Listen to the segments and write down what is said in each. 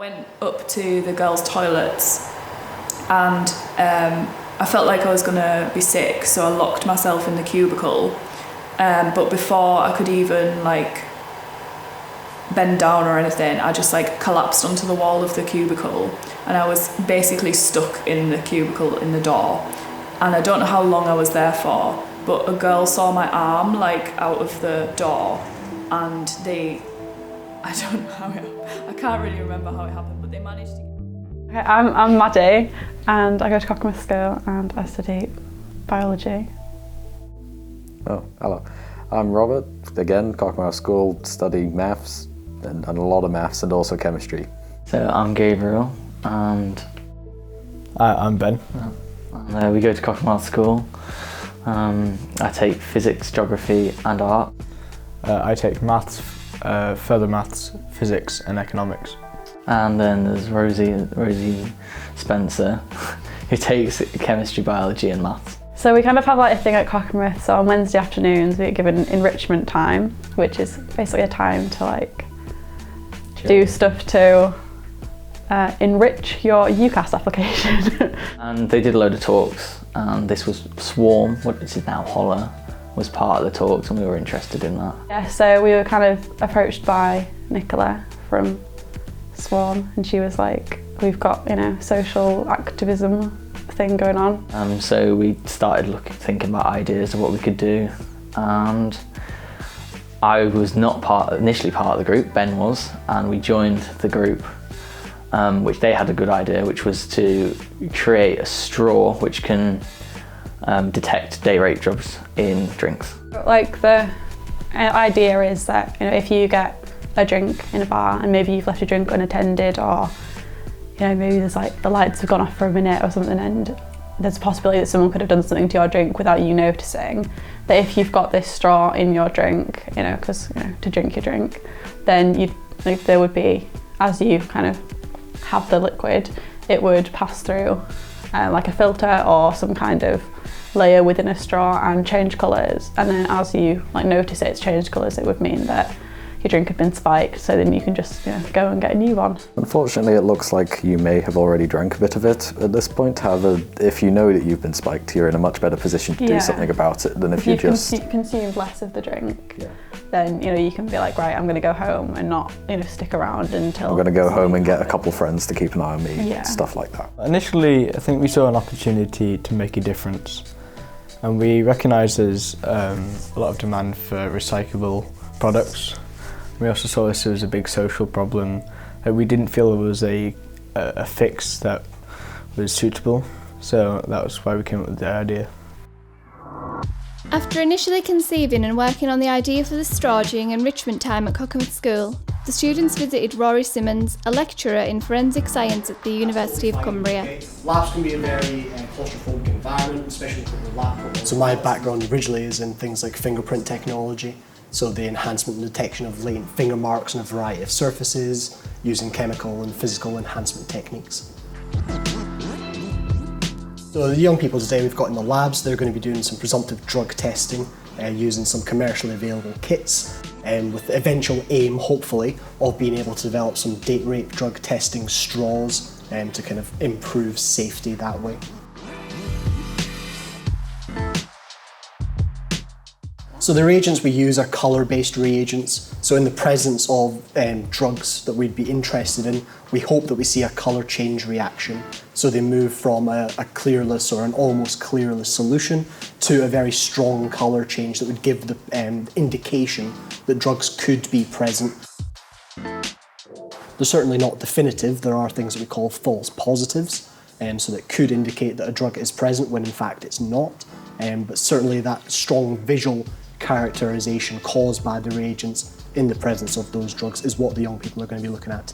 went up to the girls' toilets and I felt like I was going to be sick, so I locked myself in the cubicle. But before I could even bend down or anything, I just collapsed onto the wall of the cubicle, and I was basically stuck in the cubicle in the door. And I don't know how long I was there for, but a girl saw my arm out of the door, and I don't know how I can't really remember how it happened, but they managed to... Okay, I'm Maddy, and I go to Cockermouth School and I study biology. Oh, hello. I'm Robert, again, Cockermouth School, study maths, and a lot of maths and also chemistry. So I'm Gabriel, and... I'm Ben. And we go to Cockermouth School. I take physics, geography and art. I take maths, further maths, physics and economics. And then there's Rosie Spencer, who takes chemistry, biology and maths. So we kind of have a thing at Cockermouth, so on Wednesday afternoons we get given enrichment time, which is basically a time to do stuff to enrich your UCAS application. And they did a load of talks, and this was Swarm, what is now Hollr, was part of the talks, and we were interested in that. Yeah, so we were kind of approached by Nicola from Swarm, and she was like, we've got, social activism thing going on. So we started thinking about ideas of what we could do, and I was not initially part of the group, Ben was, and we joined the group, which they had a good idea, which was to create a straw which can detect day rate drugs in drinks. The idea is that if you get a drink in a bar and maybe you've left your drink unattended, or maybe there's the lights have gone off for a minute or something, and there's a possibility that someone could have done something to your drink without you noticing, that if you've got this straw in your drink, because to drink your drink, then there would be, as you kind of have the liquid, it would pass through a filter or some kind of layer within a straw and change colours, and then as you notice it's changed colours, it would mean that your drink had been spiked, so then you can just go and get a new one. Unfortunately, it looks like you may have already drank a bit of it at this point. However, if you know that you've been spiked, you're in a much better position to do something about it than if you just... consumed less of the drink, then you can be like, right, I'm going to go home and not stick around until... I'm going to go home and get a couple friends to keep an eye on me, stuff like that. Initially, I think we saw an opportunity to make a difference, and we recognised there's a lot of demand for recyclable products. We also saw this as a big social problem that we didn't feel there was a fix that was suitable, so that was why we came up with the idea. After initially conceiving and working on the idea for the straw during enrichment time at Cockermouth School, the students visited Rory SImmons, a lecturer in forensic science at the University of Cumbria. Labs can be a very claustrophobic environment, especially with the lab. So my background originally is in things like fingerprint technology, so the enhancement and detection of latent finger marks on a variety of surfaces, using chemical and physical enhancement techniques. So the young people today we've got in the labs, they're going to be doing some presumptive drug testing using some commercially available kits, with the eventual aim, hopefully, of being able to develop some date rape drug testing straws to kind of improve safety that way. So the reagents we use are colour-based reagents. So in the presence of drugs that we'd be interested in, we hope that we see a colour change reaction. So they move from a clearless or an almost clearless solution to a very strong colour change that would give the indication that drugs could be present. They're certainly not definitive. There are things that we call false positives, so that could indicate that a drug is present when in fact it's not. But certainly that strong visual characterization caused by the reagents in the presence of those drugs is what the young people are going to be looking at.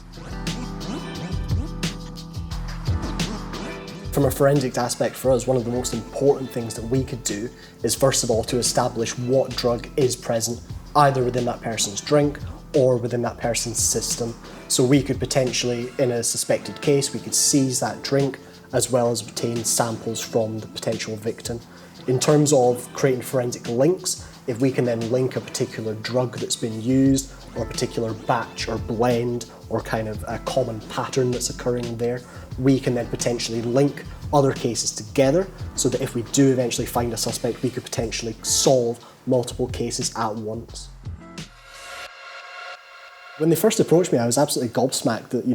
From a forensics aspect for us, one of the most important things that we could do is first of all to establish what drug is present either within that person's drink or within that person's system. So we could potentially, in a suspected case, we could seize that drink as well as obtain samples from the potential victim. In terms of creating forensic links, if we can then link a particular drug that's been used or a particular batch or blend or kind of a common pattern that's occurring there, we can then potentially link other cases together so that if we do eventually find a suspect, we could potentially solve multiple cases at once. When they first approached me, I was absolutely gobsmacked that,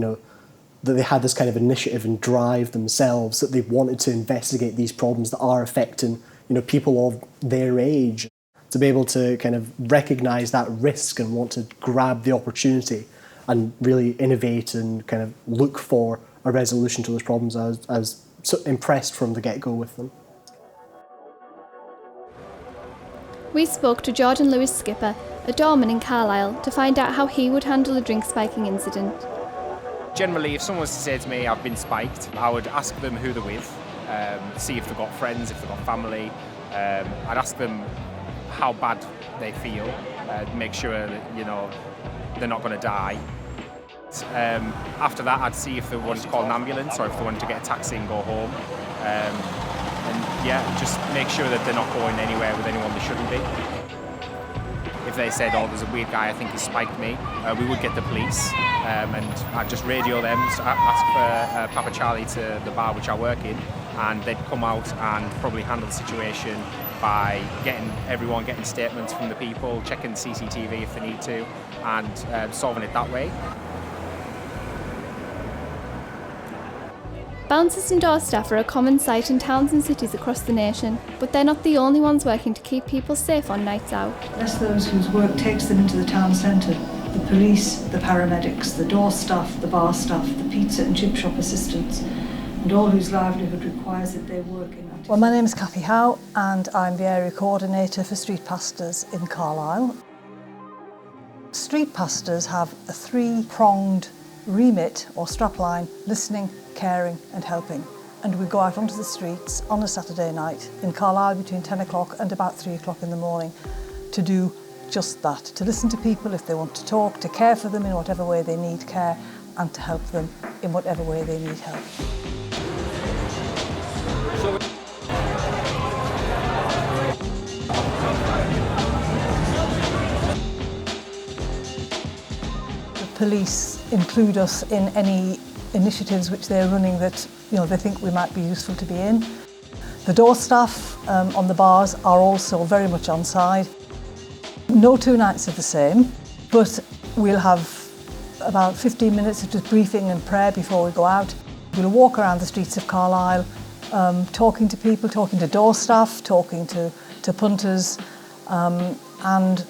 that they had this kind of initiative and drive themselves, that they wanted to investigate these problems that are affecting, people of their age. To be able to kind of recognise that risk and want to grab the opportunity and really innovate and kind of look for a resolution to those problems, I was so impressed from the get-go with them. We spoke to Jordan Lewis Skipper, a doorman in Carlisle, to find out how he would handle a drink spiking incident. Generally, if someone was to say to me, I've been spiked, I would ask them who they're with, see if they've got friends, if they've got family. I'd ask them how bad they feel, make sure that, they're not going to die. After that, I'd see if they wanted to call an ambulance or if they wanted to get a taxi and go home. And just make sure that they're not going anywhere with anyone they shouldn't be. If they said, there's a weird guy, I think he spiked me, we would get the police and I'd just radio them, ask for Papa Charlie to the bar which I work in, and they'd come out and probably handle the situation by getting statements from the people, checking CCTV if they need to, and solving it that way. Bouncers and door staff are a common sight in towns and cities across the nation, but they're not the only ones working to keep people safe on nights out. That's those whose work takes them into the town centre. The police, the paramedics, the door staff, the bar staff, the pizza and chip shop assistants, and all whose livelihood requires that they work in that. Well, my name is Cathy Howe and I'm the area coordinator for street pastors in Carlisle. Street pastors have a three-pronged remit or strapline: listening, caring and helping. And we go out onto the streets on a Saturday night in Carlisle between 10 o'clock and about 3 o'clock in the morning to do just that, to listen to people if they want to talk, to care for them in whatever way they need care, and to help them in whatever way they need help. The police include us in any initiatives which they're running that they think we might be useful to be in. The door staff on the bars are also very much on side. No two nights are the same, but we'll have about 15 minutes of just briefing and prayer before we go out. We'll walk around the streets of Carlisle, talking to people, talking to door staff, talking to punters, and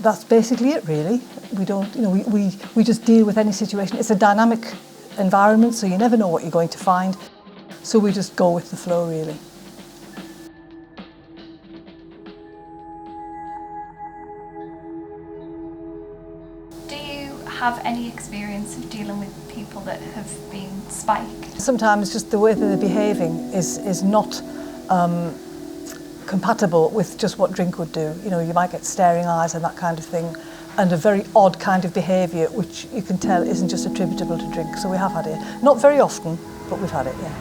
that's basically it really. We don't, we just deal with any situation. It's a dynamic environment, so you never know what you're going to find. So we just go with the flow really. Do you have any experience of dealing with people that have been spiked? Sometimes just the way that they're behaving is not compatible with just what drink would do. You might get staring eyes and that kind of thing, and a very odd kind of behaviour which you can tell isn't just attributable to drink. So we have had it. Not very often, but we've had it, yeah.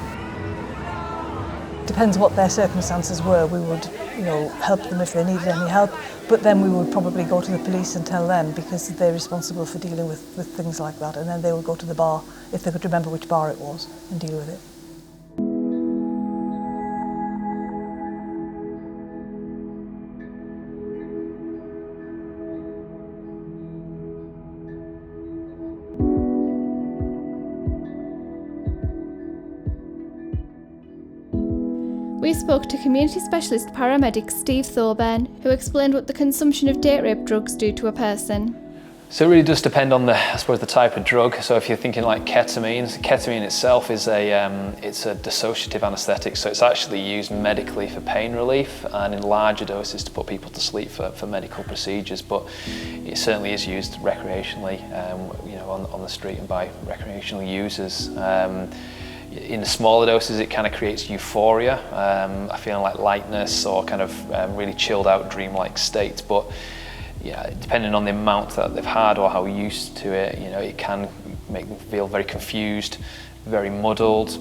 Depends what their circumstances were. We would, help them if they needed any help, but then we would probably go to the police and tell them, because they're responsible for dealing with things like that, and then they would go to the bar, if they could remember which bar it was, and deal with it. We spoke to community specialist paramedic Steve Thoburn, who explained what the consumption of date rape drugs do to a person. So it really does depend on the type of drug. So if you're thinking like ketamine itself is it's a dissociative anaesthetic, so it's actually used medically for pain relief and in larger doses to put people to sleep for medical procedures. But it certainly is used recreationally, on the street and by recreational users. In the smaller doses, it kind of creates euphoria, a feeling like lightness or kind of really chilled out dreamlike state. But yeah, depending on the amount that they've had or how used to it, it can make them feel very confused, very muddled,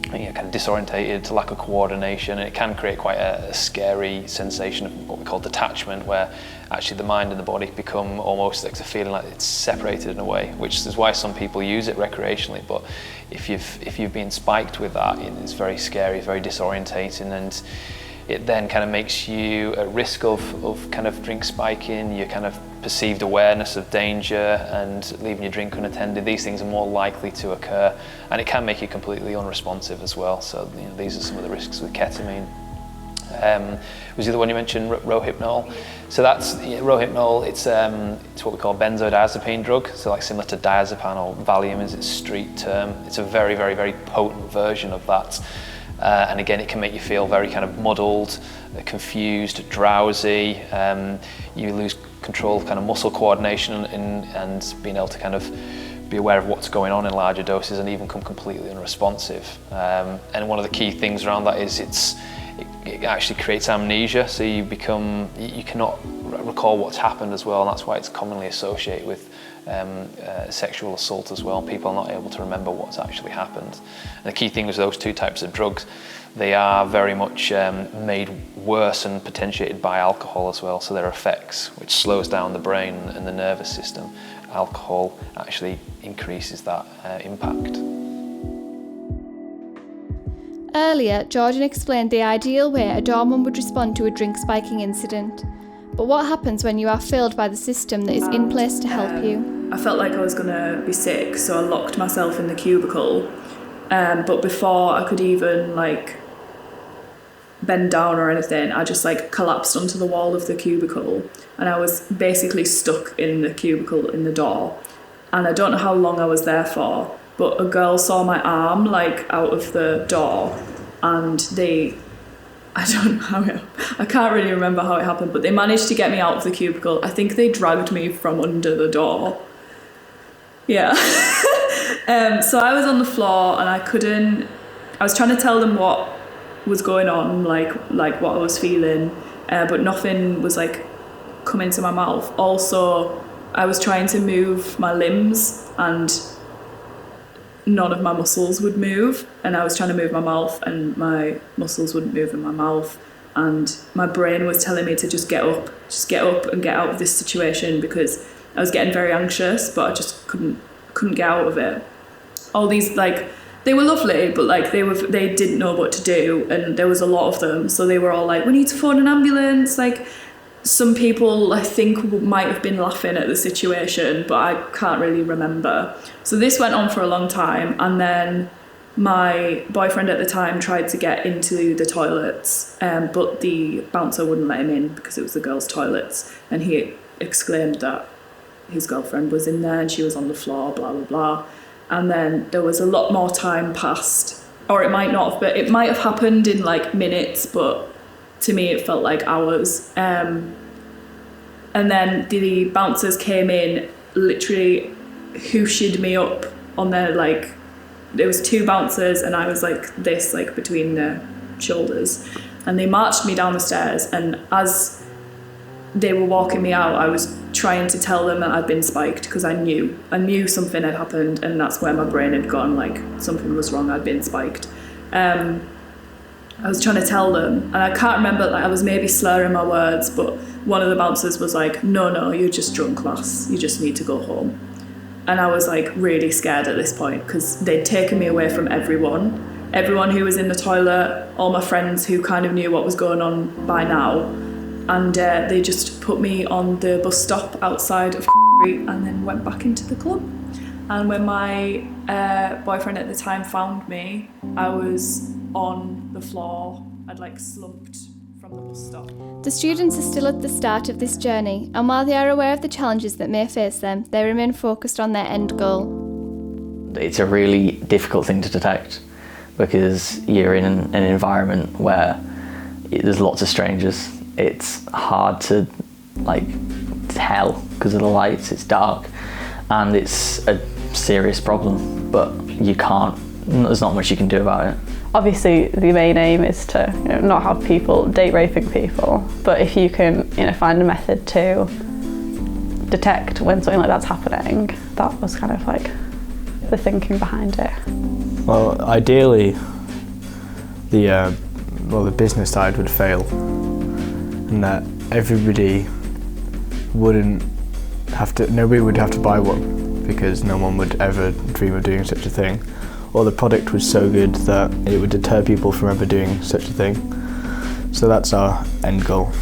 kind of disorientated, lack of coordination, and it can create quite a scary sensation of what we call detachment, where actually the mind and the body become almost like a feeling like it's separated in a way, which is why some people use it recreationally. But if you've been spiked with that, it's very scary, very disorientating, and it then kind of makes you at risk of kind of drink spiking, your kind of perceived awareness of danger and leaving your drink unattended. These things are more likely to occur, and it can make you completely unresponsive as well. So these are some of the risks with ketamine. Was the other one you mentioned, Rohypnol? So that's Rohypnol. It's what we call benzodiazepine drug. So like similar to diazepam or Valium is its street term. It's a very, very, very potent version of that. And again, it can make you feel very kind of muddled, confused, drowsy. You lose control of kind of muscle coordination and being able to kind of be aware of what's going on in larger doses, and even become completely unresponsive. And one of the key things around that is it actually creates amnesia, so you cannot recall what's happened as well, and that's why it's commonly associated with sexual assault as well. People are not able to remember what's actually happened. And the key thing is those two types of drugs, they are very much made worse and potentiated by alcohol as well, so their effects, which slows down the brain and the nervous system. Alcohol actually increases that impact. Earlier, Jordan explained the ideal way a doorman would respond to a drink spiking incident. But what happens when you are failed by the system that is in place to help you? I felt like I was going to be sick, so I locked myself in the cubicle. But before I could even bend down or anything, I just collapsed onto the wall of the cubicle, and I was basically stuck in the cubicle in the door. And I don't know how long I was there for, but a girl saw my arm out of the door, and I don't know I can't really remember how it happened, but they managed to get me out of the cubicle. I think they dragged me from under the door. Yeah. So I was on the floor, and I was trying to tell them what was going on, like what I was feeling, but nothing was coming to my mouth. Also, I was trying to move my limbs, and none of my muscles would move, and I was trying to move my mouth, and my muscles wouldn't move in my mouth, and my brain was telling me to just get up and get out of this situation, because I was getting very anxious, but I just couldn't get out of it. All these they were lovely, but they didn't know what to do, and there was a lot of them, so they were all we need to phone an ambulance. Some people I think might have been laughing at the situation, but I can't really remember. So this went on for a long time, and then my boyfriend at the time tried to get into the toilets, but the bouncer wouldn't let him in because it was the girls' toilets, and he exclaimed that his girlfriend was in there and she was on the floor, blah, blah, blah. And then there was a lot more time passed, or it might not have, but it might have happened in minutes, but to me it felt like hours. And then the bouncers came in, literally whooshed me up on their there was two bouncers, and I was this between their shoulders, and they marched me down the stairs, and as they were walking me out, I was trying to tell them that I'd been spiked, because I knew something had happened, and that's where my brain had gone, something was wrong, I'd been spiked. I was trying to tell them, and I can't remember, I was maybe slurring my words, but one of the bouncers was no, you're just drunk, lass, you just need to go home. And I was really scared at this point, because they'd taken me away from everyone who was in the toilet, all my friends who kind of knew what was going on by now. And they just put me on the bus stop outside of Cumbria and then went back into the club. And when my boyfriend at the time found me, I was on the floor. I'd slumped from the bus stop. The students are still at the start of this journey, and while they are aware of the challenges that may face them, they remain focused on their end goal. It's a really difficult thing to detect, because you're in an environment where there's lots of strangers. It's hard to tell because of the lights, it's dark, and it's a serious problem, but there's not much you can do about it. Obviously the main aim is to not have people date raping people, but if you can find a method to detect when something like that's happening, that was kind of the thinking behind it. Well, ideally the business side would fail, and that nobody would have to buy one because no one would ever dream of doing such a thing, or the product was so good that it would deter people from ever doing such a thing. So that's our end goal.